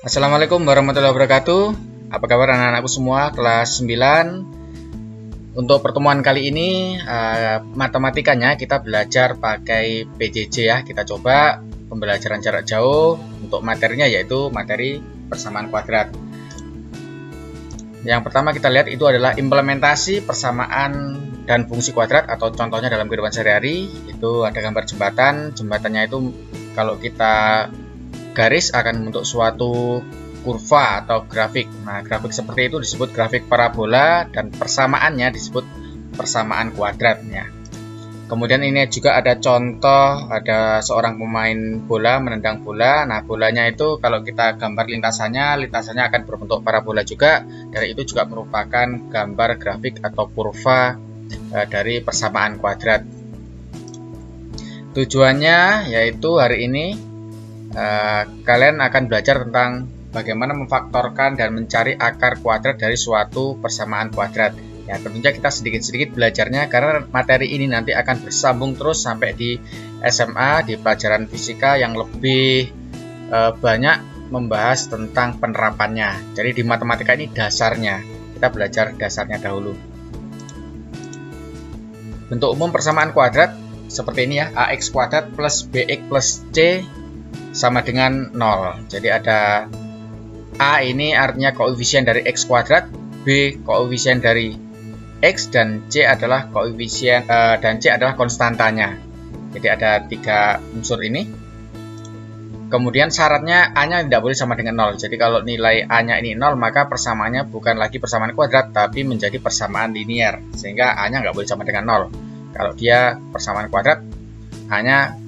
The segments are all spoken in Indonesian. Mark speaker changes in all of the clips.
Speaker 1: Assalamualaikum warahmatullahi wabarakatuh. Apa kabar anak-anakku semua kelas 9? Untuk pertemuan kali ini matematikanya kita belajar pakai PJJ ya. Kita coba pembelajaran jarak jauh. Untuk materinya yaitu materi persamaan kuadrat. Yang pertama kita lihat itu adalah implementasi persamaan dan fungsi kuadrat, atau contohnya dalam kehidupan sehari-hari. Itu ada gambar jembatan. Jembatannya itu kalau kita garis akan membentuk suatu kurva atau grafik. Nah, grafik seperti itu disebut grafik parabola dan persamaannya disebut persamaan kuadratnya. Kemudian ini juga ada contoh, ada seorang pemain bola menendang bola. Nah, bolanya itu kalau kita gambar lintasannya akan berbentuk parabola juga. Dari itu juga merupakan gambar grafik atau kurva dari persamaan kuadrat. Tujuannya yaitu hari ini kalian akan belajar tentang bagaimana memfaktorkan dan mencari akar kuadrat dari suatu persamaan kuadrat. Ya, tentunya kita sedikit-sedikit belajarnya karena materi ini nanti akan bersambung terus sampai di SMA, di pelajaran fisika yang lebih banyak membahas tentang penerapannya. Jadi di matematika ini dasarnya, kita belajar dasarnya dahulu. Bentuk umum persamaan kuadrat seperti ini ya, ax kuadrat plus bx plus c sama dengan 0. Jadi ada A ini artinya koefisien dari x kuadrat, B koefisien dari x, dan C adalah koefisien dan C adalah konstantanya. Jadi ada 3 unsur ini. Kemudian syaratnya A-nya tidak boleh sama dengan 0. Jadi kalau nilai A-nya ini 0, maka persamaannya bukan lagi persamaan kuadrat tapi menjadi persamaan linear. Sehingga A-nya nggak boleh sama dengan 0. Kalau dia persamaan kuadrat, A-nya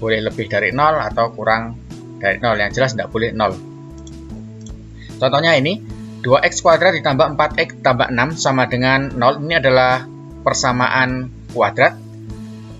Speaker 1: boleh lebih dari 0 atau kurang dari 0, yang jelas tidak boleh 0. Contohnya ini, 2x kuadrat ditambah 4x tambah 6 sama dengan 0. Ini adalah persamaan kuadrat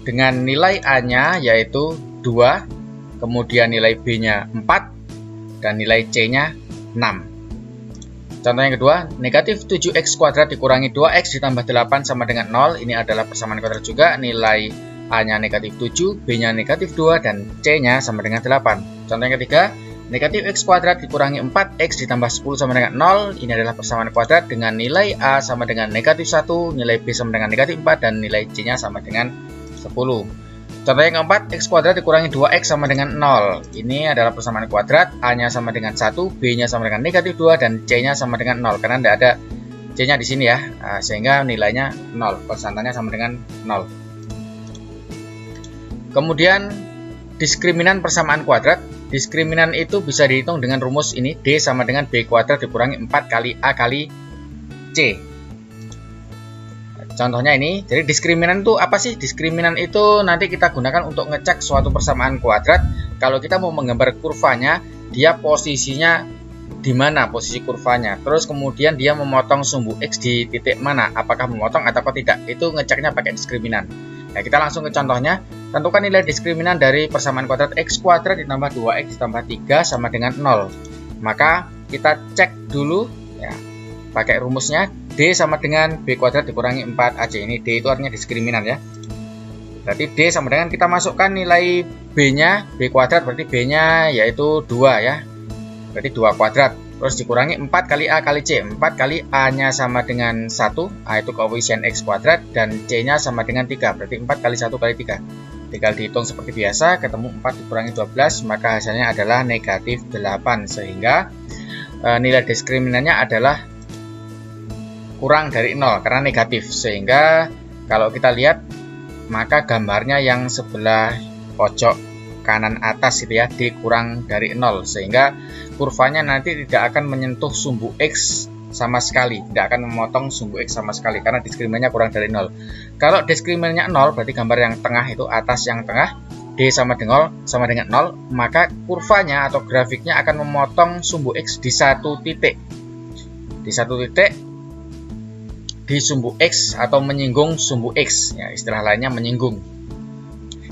Speaker 1: dengan nilai A-nya yaitu 2, kemudian nilai B-nya 4, dan nilai C-nya 6. Contoh yang kedua, negatif 7x kuadrat dikurangi 2x ditambah 8 sama dengan 0. Ini adalah persamaan kuadrat juga, nilai A-nya negatif 7, B-nya negatif 2, dan C-nya sama dengan 8. Contoh yang ketiga, negatif x kuadrat dikurangi 4x ditambah 10 sama dengan 0. Ini adalah persamaan kuadrat dengan nilai A sama dengan negatif 1, nilai B sama dengan negatif 4, dan nilai C-nya sama dengan 10. Contoh yang keempat, x kuadrat dikurangi 2x sama dengan 0. Ini adalah persamaan kuadrat, A-nya sama dengan 1, B-nya sama dengan negatif 2, dan C-nya sama dengan 0. Karena tidak ada C-nya di sini ya, sehingga nilainya 0, konstantannya sama dengan 0. Kemudian diskriminan persamaan kuadrat. Diskriminan itu bisa dihitung dengan rumus ini, D sama dengan B kuadrat dikurangi 4 kali A kali C. Contohnya ini, jadi diskriminan itu apa sih? Diskriminan itu nanti kita gunakan untuk ngecek suatu persamaan kuadrat. Kalau kita mau menggambar kurvanya, dia posisinya di mana posisi kurvanya. Terus kemudian dia memotong sumbu X di titik mana, apakah memotong atau tidak. Itu ngeceknya pakai diskriminan. Nah, kita langsung ke contohnya. Tentukan nilai diskriminan dari persamaan kuadrat x kuadrat ditambah 2x ditambah 3 sama dengan 0. Maka kita cek dulu ya, pakai rumusnya D sama dengan B kuadrat dikurangi 4AC. Ini D itu artinya diskriminan ya. Berarti D sama dengan, kita masukkan nilai B-nya, B kuadrat berarti B-nya yaitu 2 ya. Berarti 2 kuadrat. Terus dikurangi 4 kali A kali C. 4 kali A-nya sama dengan 1, A itu koefisien X kuadrat, dan C-nya sama dengan 3. Berarti 4 kali 1 kali 3. Tinggal dihitung seperti biasa, ketemu 4 dikurangi 12, maka hasilnya adalah negatif 8. Sehingga nilai diskriminannya adalah kurang dari 0, karena negatif. Sehingga kalau kita lihat, maka gambarnya yang sebelah pojok kanan atas itu ya, D kurang dari 0, sehingga kurvanya nanti tidak akan menyentuh sumbu X sama sekali, tidak akan memotong sumbu X sama sekali karena diskriminannya kurang dari 0. Kalau diskriminannya 0, berarti gambar yang tengah itu, atas yang tengah, D sama dengan 0, maka kurvanya atau grafiknya akan memotong sumbu X di satu titik. Di satu titik di sumbu X, atau menyinggung sumbu X ya, istilah lainnya menyinggung.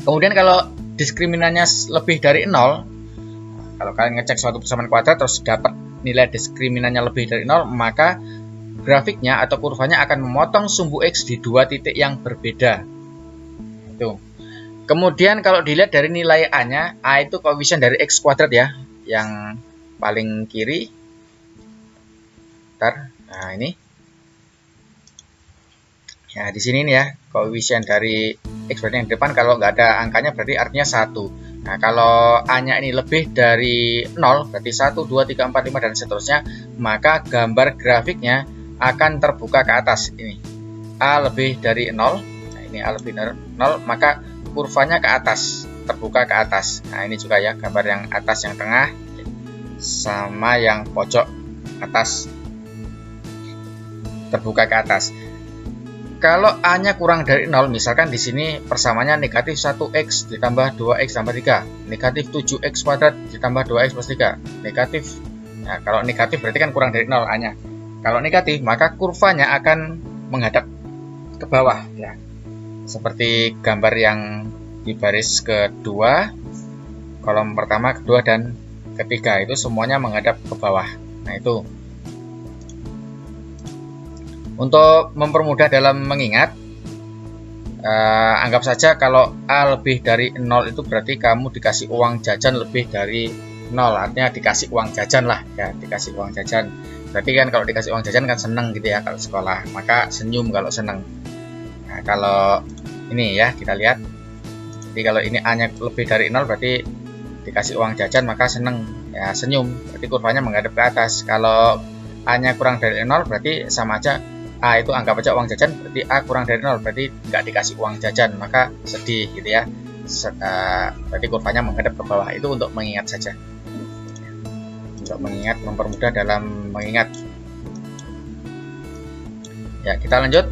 Speaker 1: Kemudian kalau diskriminannya lebih dari 0, kalau kalian ngecek suatu persamaan kuadrat terus dapat nilai diskriminannya lebih dari 0, maka grafiknya atau kurvanya akan memotong sumbu X di 2 titik yang berbeda. Itu. Kemudian kalau dilihat dari nilai A-nya, A itu koefisien dari X kuadrat ya, yang paling kiri. Ntar, nah ini. Ya, di sini nih ya, koefisien dari X berarti yang depan, kalau nggak ada angkanya berarti artinya 1. Nah, kalau A-nya ini lebih dari 0, berarti 1, 2, 3, 4, 5, dan seterusnya, maka gambar grafiknya akan terbuka ke atas. Ini A lebih dari 0, nah ini A lebih dari 0, maka kurvanya ke atas, terbuka ke atas. Nah, ini juga ya, gambar yang atas, yang tengah, sama yang pojok atas, terbuka ke atas. Kalau A-nya kurang dari 0, misalkan di sini persamaannya negatif 1x ditambah 2x tambah 3, negatif 7x kuadrat ditambah 2x plus 3, negatif. Nah, kalau negatif berarti kan kurang dari 0 A-nya. Kalau negatif, maka kurvanya akan menghadap ke bawah ya. Seperti gambar yang di baris kedua, kolom pertama, kedua, dan ketiga, itu semuanya menghadap ke bawah. Nah, itu. Untuk mempermudah dalam mengingat, anggap saja kalau A lebih dari 0 itu berarti kamu dikasih uang jajan lebih dari 0, artinya dikasih uang jajan lah ya, dikasih uang jajan. Berarti kan kalau dikasih uang jajan kan seneng gitu ya kalau sekolah, maka senyum kalau seneng. Nah, kalau ini ya kita lihat, jadi kalau ini A-nya lebih dari 0 berarti dikasih uang jajan maka seneng ya, senyum, berarti kurvanya menghadap ke atas. Kalau A-nya kurang dari 0 berarti sama aja, A itu anggap aja uang jajan, berarti A kurang dari 0 berarti nggak dikasih uang jajan, maka sedih gitu ya. Berarti kurvanya menghadap ke bawah. Itu untuk mengingat saja, untuk mengingat, mempermudah dalam mengingat ya. Kita lanjut.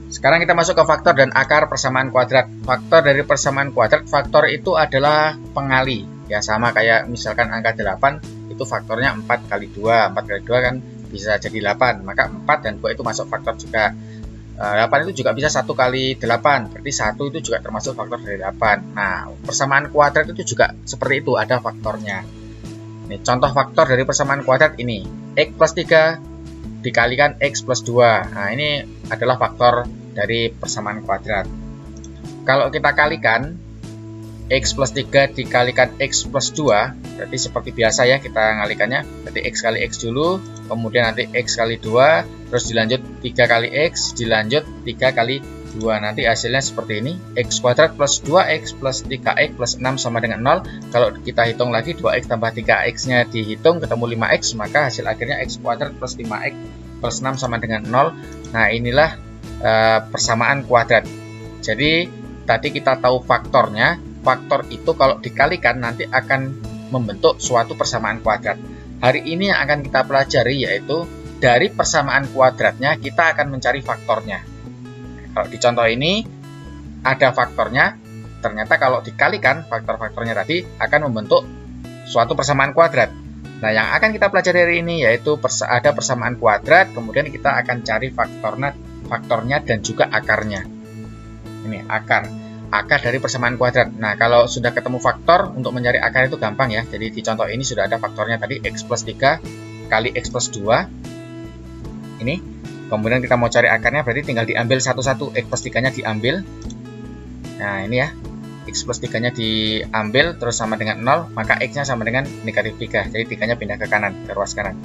Speaker 1: Sekarang kita masuk ke faktor dan akar persamaan kuadrat. Faktor dari persamaan kuadrat, faktor itu adalah pengali ya, sama kayak misalkan angka 8 itu faktornya 4 kali 2, 4 kali 2 kan bisa jadi 8, maka 4 dan 2 itu masuk faktor juga. 8 itu juga bisa 1 kali 8, berarti 1 itu juga termasuk faktor dari 8. Nah, persamaan kuadrat itu juga seperti itu, ada faktornya. Ini contoh faktor dari persamaan kuadrat ini, X plus 3 dikalikan X plus 2. Nah, ini adalah faktor dari persamaan kuadrat. Kalau kita kalikan X plus 3 dikalikan X plus 2, berarti seperti biasa ya kita ngalikannya, berarti X kali X dulu, kemudian nanti X kali 2, terus dilanjut 3 kali X, dilanjut 3 kali 2, nanti hasilnya seperti ini, X kuadrat plus 2X plus 3X plus 6 sama dengan 0. Kalau kita hitung lagi, 2X tambah 3X nya dihitung, ketemu 5X, maka hasil akhirnya X kuadrat plus 5X plus 6 sama dengan 0. Nah, inilah persamaan kuadrat. Jadi tadi kita tahu faktornya. Faktor itu kalau dikalikan nanti akan membentuk suatu persamaan kuadrat. Hari ini yang akan kita pelajari yaitu dari persamaan kuadratnya kita akan mencari faktornya. Kalau di contoh ini ada faktornya, ternyata kalau dikalikan faktor-faktornya tadi akan membentuk suatu persamaan kuadrat. Nah, yang akan kita pelajari hari ini yaitu ada persamaan kuadrat, kemudian kita akan cari faktornya dan juga akarnya. Ini akar dari persamaan kuadrat. Nah, kalau sudah ketemu faktor, untuk mencari akar itu gampang ya. Jadi di contoh ini sudah ada faktornya tadi, X plus 3 kali X plus 2. Ini. Kemudian kita mau cari akarnya, berarti tinggal diambil satu-satu. X plus 3-nya diambil. Nah, ini ya. X plus 3-nya diambil, terus sama dengan 0, maka X-nya sama dengan negatif 3. Jadi 3-nya pindah ke kanan, ke ruas kanan.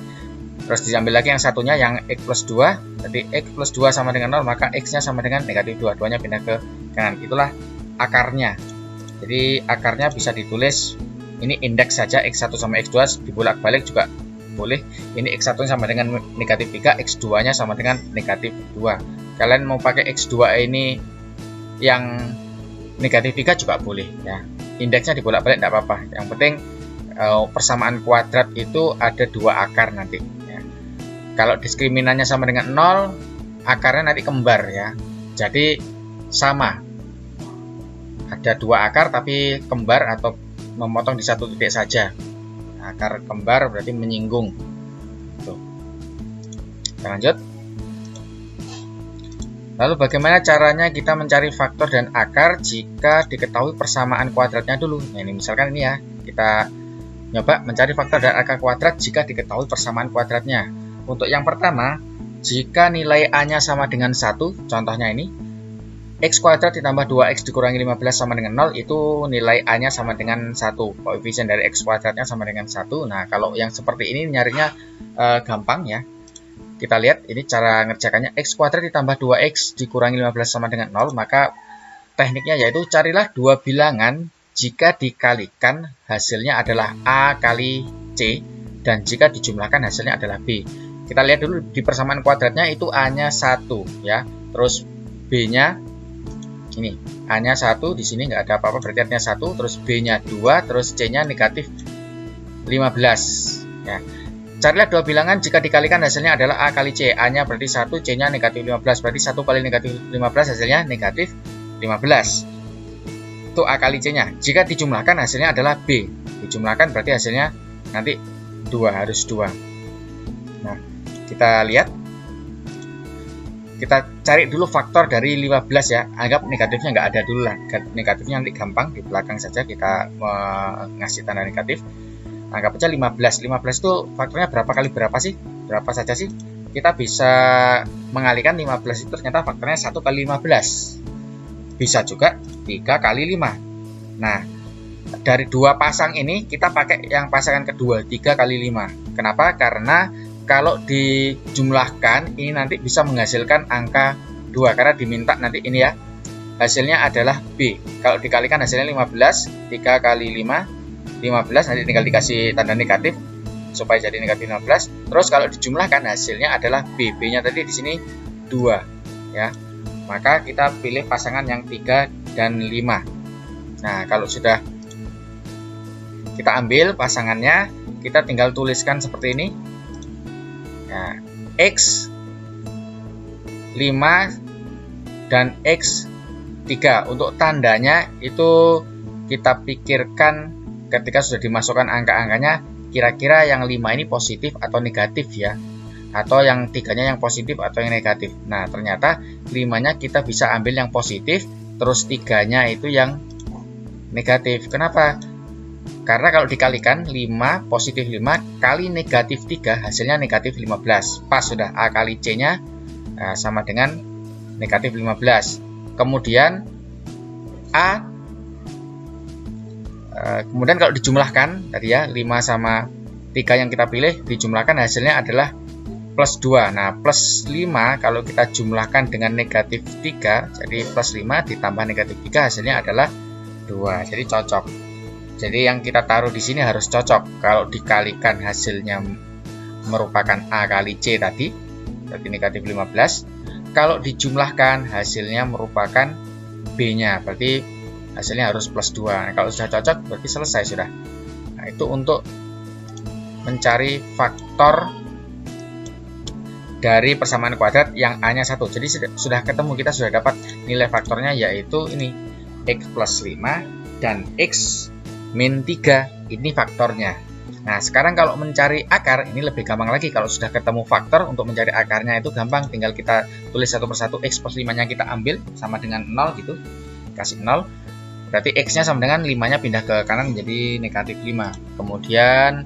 Speaker 1: Terus diambil lagi yang satunya, yang X plus 2. Berarti X plus 2 sama dengan 0, maka X-nya sama dengan negatif 2. 2-nya pindah ke kanan. Itulah akarnya. Jadi akarnya bisa ditulis ini indeks saja, X1 sama X2 dibolak-balik juga boleh. Ini X1 sama dengan negatif 3, X2 nya sama dengan negatif 2. Kalian mau pakai X2 ini yang negatif 3 juga boleh ya. Indeksnya dibolak-balik tidak apa-apa. Yang penting persamaan kuadrat itu ada 2 akar nanti ya. Kalau diskriminannya sama dengan 0, akarnya nanti kembar ya. Jadi sama. Ada 2 akar tapi kembar atau memotong di satu titik saja. Akar kembar berarti menyinggung. Tuh. Kita lanjut. Lalu bagaimana caranya kita mencari faktor dan akar jika diketahui persamaan kuadratnya dulu? Nah, ini misalkan ini ya, kita nyoba mencari faktor dan akar kuadrat jika diketahui persamaan kuadratnya. Untuk yang pertama, jika nilai A-nya sama dengan 1, contohnya ini, X kuadrat ditambah 2X dikurangi 15 sama dengan 0, itu nilai A-nya sama dengan 1. Koefisien dari X kuadratnya sama dengan 1. Nah, kalau yang seperti ini nyarinya gampang ya. Kita lihat ini cara ngerjakannya. X kuadrat ditambah 2X dikurangi 15 sama dengan 0. Maka tekniknya yaitu carilah dua bilangan jika dikalikan hasilnya adalah A kali C, dan jika dijumlahkan hasilnya adalah B. Kita lihat dulu di persamaan kuadratnya itu A-nya 1 ya. Terus B-nya ini A-nya 1, di sini nggak ada apa-apa berarti artinya 1, terus B-nya 2, terus C-nya negatif 15 ya. Carilah dua bilangan jika dikalikan hasilnya adalah A kali C. A-nya berarti 1, C-nya negatif 15, berarti 1 kali negatif 15 hasilnya negatif 15. Itu A kali C-nya. Jika dijumlahkan hasilnya adalah B. Dijumlahkan berarti hasilnya nanti 2, harus 2. Nah, kita lihat. Kita cari dulu faktor dari 15 ya. Anggap negatifnya nggak ada dulu lah. Negatifnya nanti gampang, di belakang saja kita ngasih tanda negatif. Anggap aja 15. 15 itu faktornya berapa kali berapa sih? Berapa saja sih? Kita bisa mengalihkan 15 itu ternyata faktornya 1 kali 15. Bisa juga 3 kali 5. Nah, dari dua pasang ini kita pakai yang pasangan kedua, 3 kali 5. Kenapa? Karena kalau dijumlahkan ini nanti bisa menghasilkan angka 2 karena diminta nanti ini ya. Hasilnya adalah B. Kalau dikalikan hasilnya 15, 3 kali 5, 15, nanti tinggal dikasih tanda negatif supaya jadi negatif 15. Terus kalau dijumlahkan hasilnya adalah B. B-nya tadi di sini 2 ya. Maka kita pilih pasangan yang 3 dan 5. Nah, kalau sudah kita ambil pasangannya, kita tinggal tuliskan seperti ini. Nah, X 5 dan X 3 untuk tandanya itu kita pikirkan ketika sudah dimasukkan angka-angkanya, kira-kira yang 5 ini positif atau negatif ya, atau yang 3-nya yang positif atau yang negatif. Nah, ternyata 5-nya kita bisa ambil yang positif, terus 3-nya itu yang negatif. Kenapa? Karena kalau dikalikan 5 positif 5 kali negatif 3 hasilnya negatif 15. Pas sudah A kali C-nya sama dengan negatif 15. Kemudian A kemudian kalau dijumlahkan tadi ya 5 sama 3 yang kita pilih dijumlahkan hasilnya adalah plus 2. Nah, plus 5 kalau kita jumlahkan dengan negatif 3 jadi plus 5 ditambah negatif 3 hasilnya adalah 2. Jadi cocok. Jadi yang kita taruh di sini harus cocok. Kalau dikalikan hasilnya merupakan A kali C tadi, berarti negatif 15. Kalau dijumlahkan hasilnya merupakan B-nya, berarti hasilnya harus plus 2. Nah, kalau sudah cocok berarti selesai sudah. Nah, itu untuk mencari faktor dari persamaan kuadrat yang A-nya 1. Jadi sudah ketemu, kita sudah dapat nilai faktornya yaitu ini X plus 5 dan X min 3, ini faktornya. Nah, sekarang kalau mencari akar ini lebih gampang lagi. Kalau sudah ketemu faktor, untuk mencari akarnya itu gampang, tinggal kita tulis satu persatu. X plus 5-nya kita ambil sama dengan 0 gitu, kasih 0, berarti X-nya sama dengan 5-nya pindah ke kanan menjadi negatif 5. Kemudian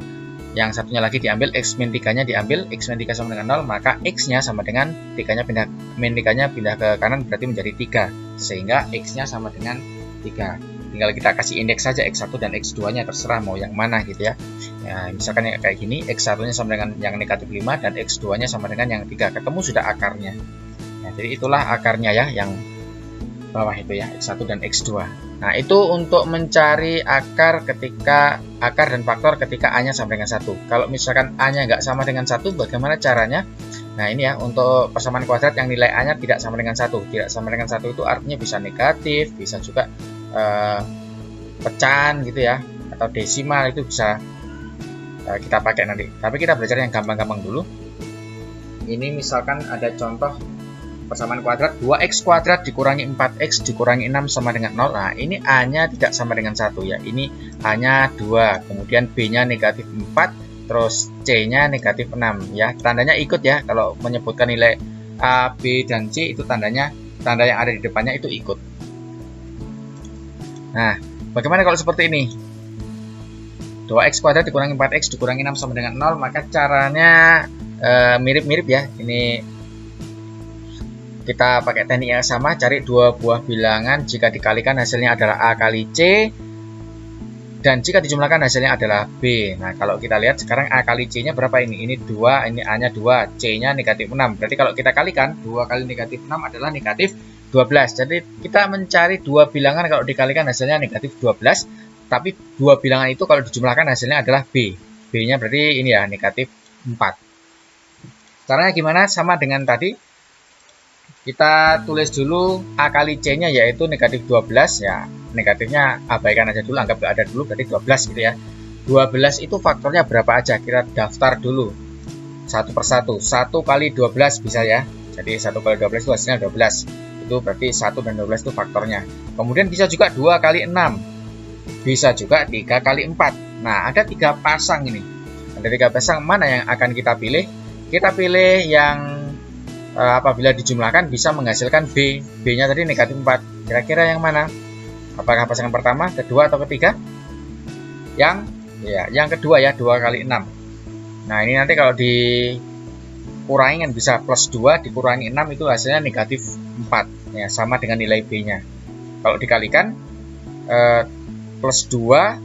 Speaker 1: yang satunya lagi diambil, X min 3-nya diambil, X min 3 sama dengan 0, maka X-nya sama dengan 3-nya pindah, min 3-nya pindah ke kanan berarti menjadi 3, sehingga X-nya sama dengan 3. Tinggal kita kasih indeks saja X1 dan X2-nya, terserah mau yang mana gitu ya. Ya, misalkan kayak gini, X1-nya sama dengan yang negatif 5 dan X2-nya sama dengan yang 3. Ketemu sudah akarnya. Nah, jadi itulah akarnya ya, yang bawah itu ya, X1 dan X2. Nah, itu untuk mencari akar dan faktor ketika A-nya sama dengan 1. Kalau misalkan A-nya nggak sama dengan 1, bagaimana caranya? Nah, ini ya, untuk persamaan kuadrat yang nilai A-nya tidak sama dengan 1. Tidak sama dengan 1 itu artinya bisa negatif, bisa juga pecahan gitu ya, atau desimal, itu bisa kita pakai nanti. Tapi kita belajar yang gampang-gampang dulu. Ini misalkan ada contoh persamaan kuadrat 2x kuadrat dikurangi 4x dikurangi 6 sama dengan 0. Nah, ini A-nya tidak sama dengan 1 ya. Ini A-nya 2, kemudian B-nya negatif 4, terus C-nya negatif 6 ya. Tandanya ikut ya. Kalau menyebutkan nilai A, B, dan C itu tanda yang ada di depannya itu ikut. Nah, bagaimana kalau seperti ini? 2x kuadrat dikurangi 4x dikurangi 6 sama dengan 0, maka caranya mirip-mirip ya. Ini Kita pakai teknik yang sama, cari dua buah bilangan jika dikalikan hasilnya adalah A kali C, dan jika dijumlahkan hasilnya adalah B. Nah, kalau kita lihat sekarang A kali C nya berapa ini? Ini 2, ini A nya 2, C nya negatif 6. Berarti kalau kita kalikan, 2 kali negatif 6 adalah negatif 12. Jadi kita mencari dua bilangan kalau dikalikan hasilnya negatif 12. Tapi dua bilangan itu kalau dijumlahkan hasilnya adalah B. B nya berarti ini ya, negatif 4. Caranya gimana? Sama dengan tadi. Kita tulis dulu A kali C nya yaitu negatif 12 ya. Negatifnya abaikan aja dulu, anggap gak ada dulu, berarti 12 gitu ya. 12 itu faktornya berapa aja? Kita daftar dulu satu persatu. 1 kali 12 bisa ya. Jadi 1 kali 12 itu hasilnya 12. Itu berarti 1 dan 12 itu faktornya. Kemudian bisa juga 2 kali 6. Bisa juga 3 kali 4. Nah, ada 3 pasang ini. Ada 3 pasang, mana yang akan kita pilih? Kita pilih yang apabila dijumlahkan bisa menghasilkan B. B-nya tadi negatif 4. Kira-kira yang mana? Apakah pasangan pertama, kedua, atau ketiga? Yang kedua ya, 2 kali 6. Nah, ini nanti kalau dikurangi kan bisa plus 2 dikurangi 6 itu hasilnya negatif 4. Ya, sama dengan nilai B-nya. Kalau dikalikan plus 2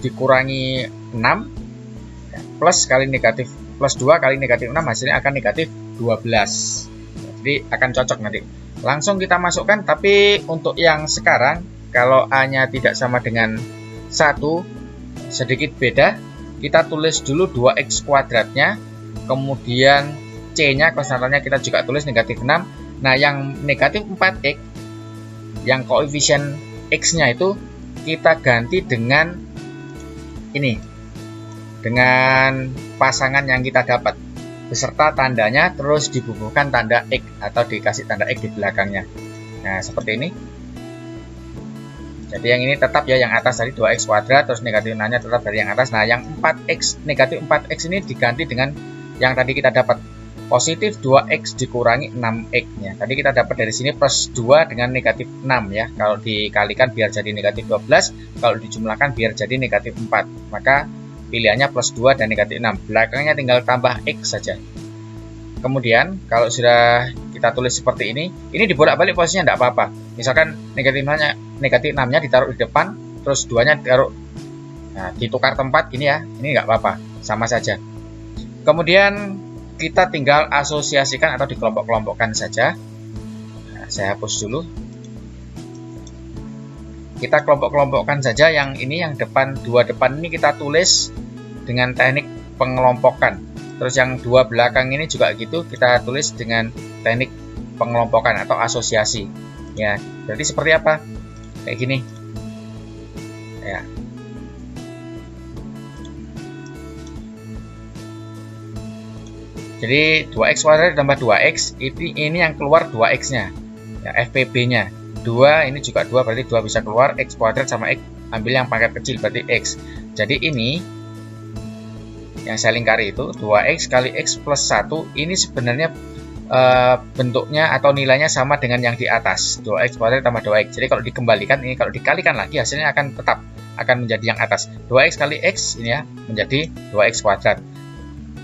Speaker 1: dikurangi 6 ya, plus 2 kali negatif 6 hasilnya akan negatif 12. Jadi akan cocok nanti. Langsung kita masukkan, tapi untuk yang sekarang kalau A-nya tidak sama dengan 1, sedikit beda. Kita tulis dulu 2x kuadratnya, kemudian C-nya konstantanya kita juga tulis negatif 6. Nah, yang negatif 4x, yang koefisien X-nya itu kita ganti dengan ini, dengan pasangan yang kita dapat beserta tandanya, terus dibubuhkan tanda X atau dikasih tanda X di belakangnya. Nah, seperti ini. Jadi yang ini tetap ya, yang atas tadi 2x kuadrat, terus negatif 6-nya tetap dari yang atas. Nah, yang 4x, negatif 4x ini diganti dengan yang tadi kita dapat, positif 2x dikurangi 6x-nya. Tadi kita dapat dari sini plus 2 dengan negatif 6 ya. Kalau dikalikan biar jadi negatif 12, kalau dijumlahkan biar jadi negatif 4. Maka pilihannya plus 2 dan negatif 6. Belakangnya tinggal tambah X saja. Kemudian kalau sudah kita tulis seperti ini dibolak-balik posisinya tidak apa-apa. Misalkan negatif 6-nya ditaruh di depan, terus 2-nya ditaruh, nah, ditukar tempat gini ya. Ini nggak apa-apa, sama saja. Kemudian kita tinggal asosiasikan atau dikelompok-kelompokkan saja. Nah, saya hapus dulu. Kita kelompok-kelompokkan saja yang ini, yang depan, 2 depan ini kita tulis dengan teknik pengelompokan. Terus yang 2 belakang ini juga gitu, kita tulis dengan teknik pengelompokan atau asosiasi. Ya, berarti seperti apa? Kayak gini. Ya. Jadi 2x kuadrat ditambah 2x, ini yang keluar 2x-nya. Ya, FPB-nya. 2 ini juga 2, berarti 2 bisa keluar. X kuadrat sama X, ambil yang pangkat kecil berarti X. Jadi ini yang saya lingkari itu 2x kali X plus 1. Ini sebenarnya bentuknya atau nilainya sama dengan yang di atas, 2x kuadrat tambah 2x. Jadi kalau dikembalikan, ini kalau dikalikan lagi hasilnya akan tetap akan menjadi yang atas. 2x kali X ini ya menjadi 2x kuadrat.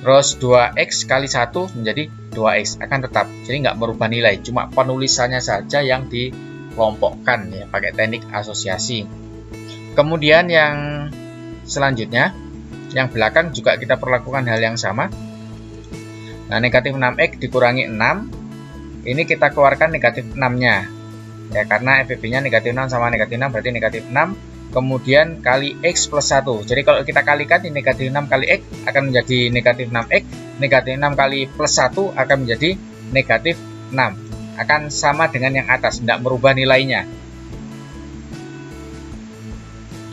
Speaker 1: Terus 2x kali 1 menjadi 2x, akan tetap. Jadi nggak merubah nilai, cuma penulisannya saja yang dikelompokkan ya pakai teknik asosiasi. Kemudian yang selanjutnya, yang belakang juga kita perlakukan hal yang sama. Nah, negatif 6x dikurangi 6, ini kita keluarkan negatif 6-nya. Ya, karena FPB-nya negatif 6 sama negatif 6 berarti negatif 6. Kemudian kali X plus 1. Jadi kalau kita kalikan, ini negatif 6 kali X akan menjadi negatif 6x. Negatif 6 kali plus 1 akan menjadi negatif 6. Akan sama dengan yang atas, tidak merubah nilainya.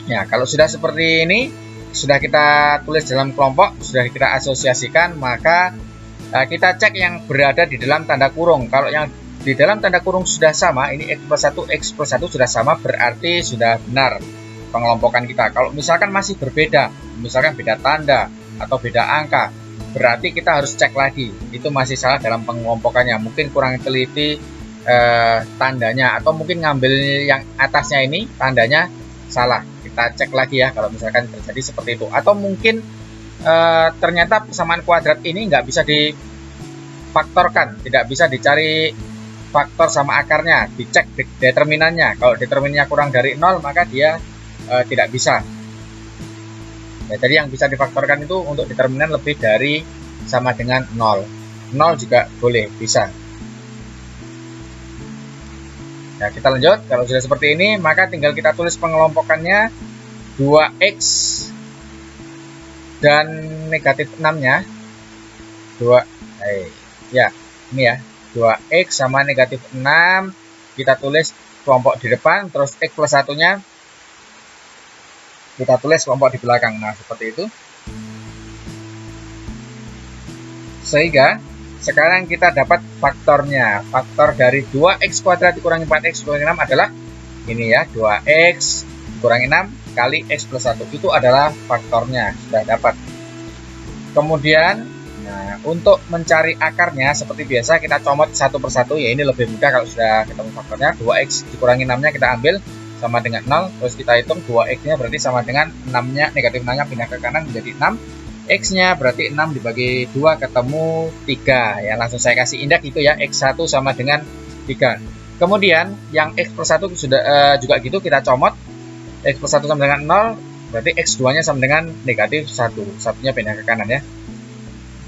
Speaker 1: Ya, kalau sudah seperti ini, sudah kita tulis dalam kelompok, sudah kita asosiasikan, maka kita cek yang berada di dalam tanda kurung. Kalau yang di dalam tanda kurung sudah sama, ini X plus 1 sudah sama, berarti sudah benar pengelompokan kita. Kalau misalkan masih berbeda, misalkan beda tanda atau beda angka, berarti kita harus cek lagi, itu masih salah dalam pengelompokannya. Mungkin kurang teliti tandanya, atau mungkin ngambil yang atasnya ini tandanya salah. Kita cek lagi ya kalau misalkan terjadi seperti itu. Atau mungkin ternyata persamaan kuadrat ini nggak bisa difaktorkan, tidak bisa dicari faktor sama akarnya, dicek determinannya. Kalau determinannya kurang dari 0 maka dia tidak bisa. Ya, jadi yang bisa difaktorkan itu untuk determinan lebih dari sama dengan 0. 0 juga boleh, bisa. Nah, kita lanjut. Kalau sudah seperti ini, maka tinggal kita tulis pengelompokannya 2x dan negatif 6-nya. Ya, ini ya. 2x sama negatif 6 kita tulis kelompok di depan, terus x plus 1-nya kita tulis kelompok di belakang. Nah, seperti itu. Sehingga sekarang kita dapat faktornya. Faktor dari 2x kuadrat dikurangi 4x dikurangi 6 adalah ini ya, 2x dikurangi 6 kali x plus 1. Itu adalah faktornya, sudah dapat. Kemudian, nah, untuk mencari akarnya seperti biasa kita comot satu persatu, ya ini lebih mudah kalau sudah ketemu faktornya. 2x dikurangi 6-nya kita ambil sama dengan 0, terus kita hitung 2x-nya berarti sama dengan 6-nya, negatif 6-nya pindah ke kanan menjadi 6. X-nya berarti 6 dibagi 2 ketemu 3. Ya, langsung saya kasih index itu ya, x1 sama dengan 3. Kemudian yang x plus 1 sudah juga gitu, kita comot. X plus 1 sama dengan 0, berarti x2-nya sama dengan negatif 1. Satunya pindah ke kanan ya.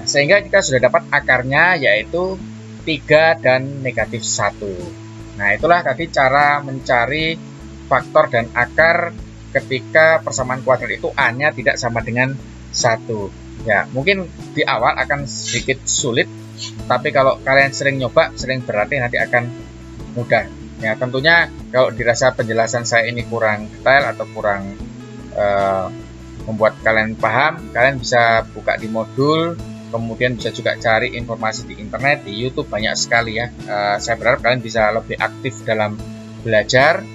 Speaker 1: Nah, sehingga kita sudah dapat akarnya yaitu 3 dan negatif 1. Nah, itulah tadi cara mencari faktor dan akar ketika persamaan kuadrat itu A-nya tidak sama dengan 1. Ya, mungkin di awal akan sedikit sulit, tapi kalau kalian sering nyoba, sering berlatih nanti akan mudah. Ya, tentunya kalau dirasa penjelasan saya ini kurang detail atau kurang membuat kalian paham, kalian bisa buka di modul, kemudian bisa juga cari informasi di internet, di YouTube banyak sekali ya. Saya berharap kalian bisa lebih aktif dalam belajar,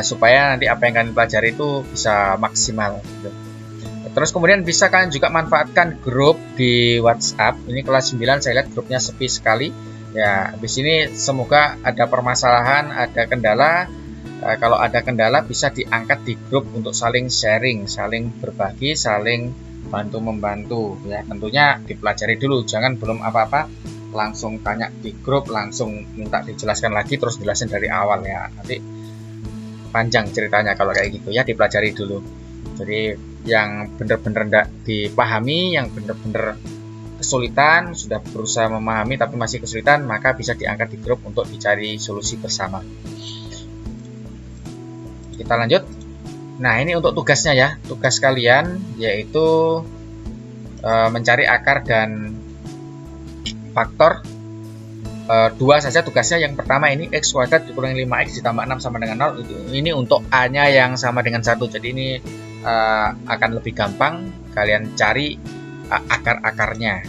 Speaker 1: supaya nanti apa yang kalian pelajari itu bisa maksimal gitu. Terus kemudian bisa kalian juga manfaatkan grup di WhatsApp. Ini kelas 9 saya lihat grupnya sepi sekali. Ya, habis ini semoga ada permasalahan, ada kendala. Kalau ada kendala bisa diangkat di grup untuk saling sharing, saling berbagi, saling bantu-membantu. Ya, tentunya dipelajari dulu, jangan belum apa-apa langsung tanya di grup, langsung minta dijelaskan lagi terus jelasin dari awal ya. Nanti panjang ceritanya kalau kayak gitu ya, dipelajari dulu. Jadi yang benar-benar tidak dipahami, yang benar-benar kesulitan, sudah berusaha memahami tapi masih kesulitan, maka bisa diangkat di grup untuk dicari solusi bersama. Kita lanjut. Nah, ini untuk tugasnya ya. Tugas kalian yaitu mencari akar dan faktor. Dua saja tugasnya. Yang pertama ini x kuadrat dikurangi 5x ditambah 6 sama dengan 0. Ini untuk A-nya yang sama dengan 1. Jadi ini akan lebih gampang kalian cari akar-akarnya.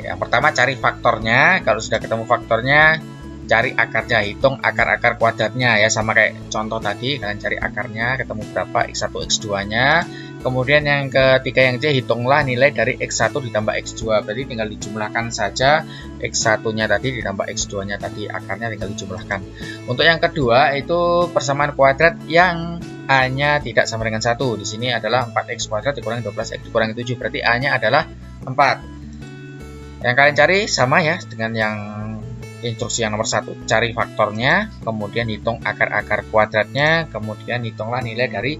Speaker 1: Yang pertama cari faktornya. Kalau sudah ketemu faktornya, cari akarnya, hitung akar-akar kuadratnya ya, sama kayak contoh tadi, kalian cari akarnya, ketemu berapa x1 x2-nya. Kemudian yang ketiga yang C, hitunglah nilai dari x1 ditambah x2. Berarti tinggal dijumlahkan saja x1-nya tadi ditambah x2-nya tadi, akarnya tinggal dijumlahkan. Untuk yang kedua itu persamaan kuadrat yang A-nya tidak sama dengan 1. Di sini adalah 4x kuadrat dikurangi 12x dikurangi 7. Berarti A-nya adalah 4. Yang kalian cari sama ya dengan yang instruksi yang nomor 1. Cari faktornya, kemudian hitung akar-akar kuadratnya, kemudian hitunglah nilai dari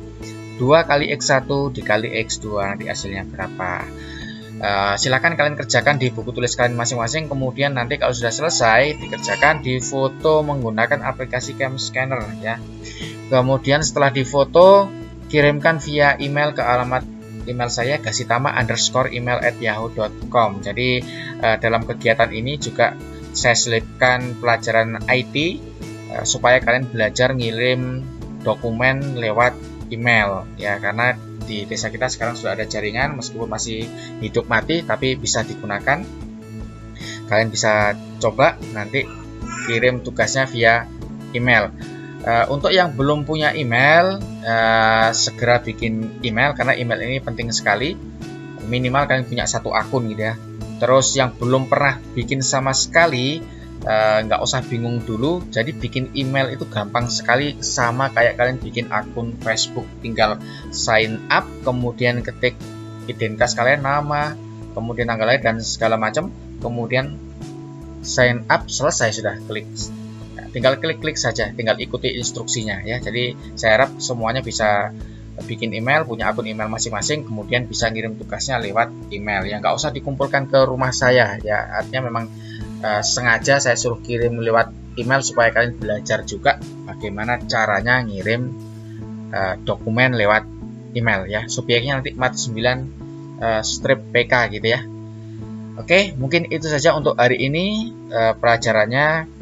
Speaker 1: 2 kali x1 dikali x2, nanti hasilnya berapa. Silakan kalian kerjakan di buku tulis kalian masing-masing. Kemudian nanti kalau sudah selesai dikerjakan, difoto menggunakan aplikasi Cam Scanner ya. Kemudian setelah difoto, kirimkan via email ke alamat email saya gasitama_email@yahoo.com. Jadi dalam kegiatan ini juga saya selipkan pelajaran IT supaya kalian belajar ngirim dokumen lewat email ya, karena di desa kita sekarang sudah ada jaringan, meskipun masih hidup mati tapi bisa digunakan. Kalian bisa coba nanti kirim tugasnya via email. Untuk yang belum punya email, segera bikin email karena email ini penting sekali. Minimal kalian punya 1 akun gitu ya. Terus yang belum pernah bikin sama sekali, nggak usah bingung dulu. Jadi bikin email itu gampang sekali, sama kayak kalian bikin akun Facebook. Tinggal sign up, kemudian ketik identitas kalian, nama, kemudian tanggal lahir dan segala macam, kemudian sign up, selesai sudah. Klik, nah, tinggal klik saja, tinggal ikuti instruksinya ya. Jadi saya harap semuanya bisa bikin email, punya akun email masing-masing, kemudian bisa ngirim tugasnya lewat email ya, nggak usah dikumpulkan ke rumah saya ya. Artinya memang sengaja saya suruh kirim lewat email supaya kalian belajar juga bagaimana caranya ngirim dokumen lewat email ya. Subjeknya nanti mat 9 strip PK gitu ya. Oke, mungkin itu saja untuk hari ini pelajarannya.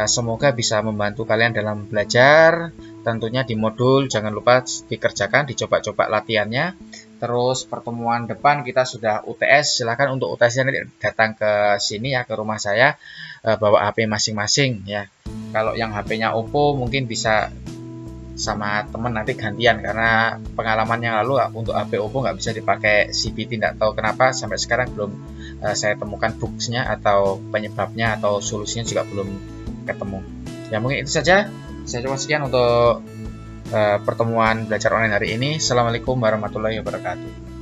Speaker 1: Semoga bisa membantu kalian dalam belajar. Tentunya di modul jangan lupa dikerjakan, dicoba-coba latihannya. Terus pertemuan depan kita sudah UTS. Silahkan untuk UTS-nya nanti datang ke sini ya, ke rumah saya, bawa HP masing-masing ya. Kalau yang HP-nya Oppo mungkin bisa sama teman nanti gantian, karena pengalaman yang lalu untuk HP Oppo nggak bisa dipakai CBT, tidak tahu kenapa sampai sekarang belum saya temukan bugsnya atau penyebabnya atau solusinya juga belum ketemu ya. Mungkin itu saja, saya coba sekian untuk pertemuan belajar online hari ini. Assalamualaikum warahmatullahi wabarakatuh.